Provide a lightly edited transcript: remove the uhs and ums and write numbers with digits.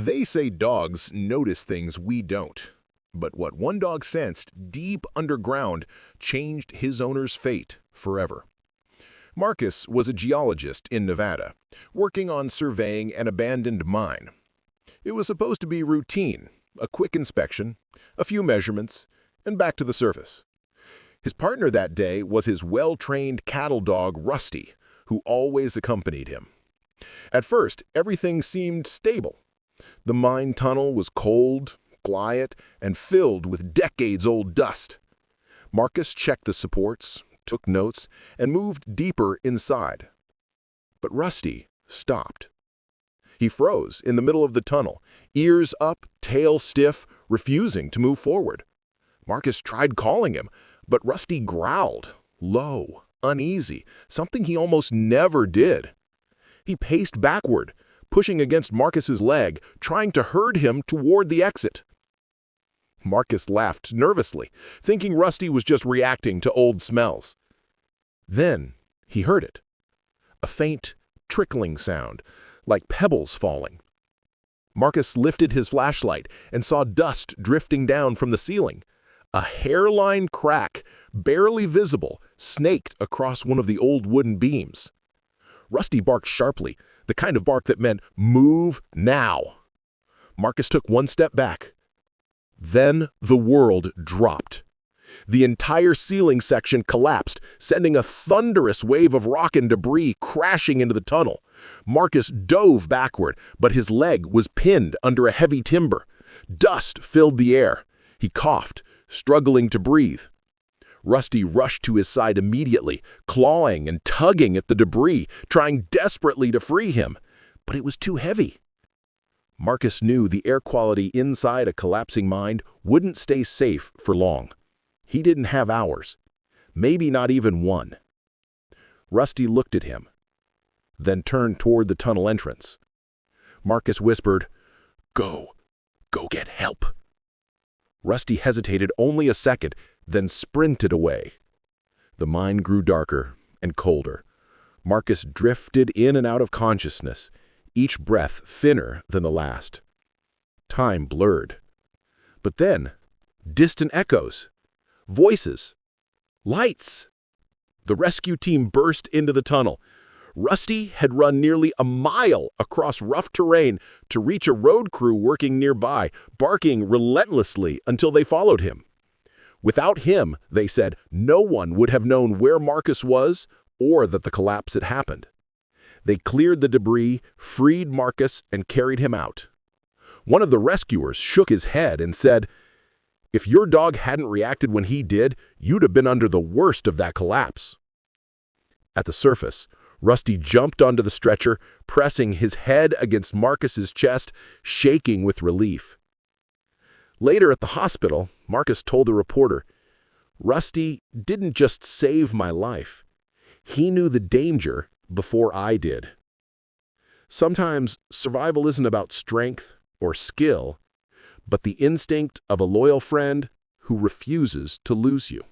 They say dogs notice things we don't. But what one dog sensed deep underground changed his owner's fate forever. Marcus was a geologist in Nevada, working on surveying an abandoned mine. It was supposed to be routine, a quick inspection, a few measurements, and back to the surface. His partner that day was his well-trained cattle dog, Rusty, who always accompanied him. At first, everything seemed stable. The mine tunnel was cold, quiet, and filled with decades-old dust. Marcus checked the supports, took notes, and moved deeper inside. But Rusty stopped. He froze in the middle of the tunnel, ears up, tail stiff, refusing to move forward. Marcus tried calling him, but Rusty growled, low, uneasy, something he almost never did. He paced backward, pushing against Marcus's leg, trying to herd him toward the exit. Marcus laughed nervously, thinking Rusty was just reacting to old smells. Then he heard it. A faint, trickling sound, like pebbles falling. Marcus lifted his flashlight and saw dust drifting down from the ceiling. A hairline crack, barely visible, snaked across one of the old wooden beams. Rusty barked sharply, the kind of bark that meant, "Move now!" Marcus took one step back. Then the world dropped. The entire ceiling section collapsed, sending a thunderous wave of rock and debris crashing into the tunnel. Marcus dove backward, but his leg was pinned under a heavy timber. Dust filled the air. He coughed, struggling to breathe. Rusty rushed to his side immediately, clawing and tugging at the debris, trying desperately to free him. But it was too heavy. Marcus knew the air quality inside a collapsing mine wouldn't stay safe for long. He didn't have hours, maybe not even one. Rusty looked at him, then turned toward the tunnel entrance. Marcus whispered, Go get help." Rusty hesitated only a second, then sprinted away. The mine grew darker and colder. Marcus drifted in and out of consciousness, each breath thinner than the last. Time blurred. But then, distant echoes, voices, lights. The rescue team burst into the tunnel. Rusty had run nearly a mile across rough terrain to reach a road crew working nearby, barking relentlessly until they followed him. Without him, they said, no one would have known where Marcus was or that the collapse had happened. They cleared the debris, freed Marcus, and carried him out. One of the rescuers shook his head and said, "If your dog hadn't reacted when he did, you'd have been under the worst of that collapse." At the surface, Rusty jumped onto the stretcher, pressing his head against Marcus's chest, shaking with relief. Later at the hospital, Marcus told the reporter, "Rusty didn't just save my life. He knew the danger before I did." Sometimes survival isn't about strength or skill, but the instinct of a loyal friend who refuses to lose you.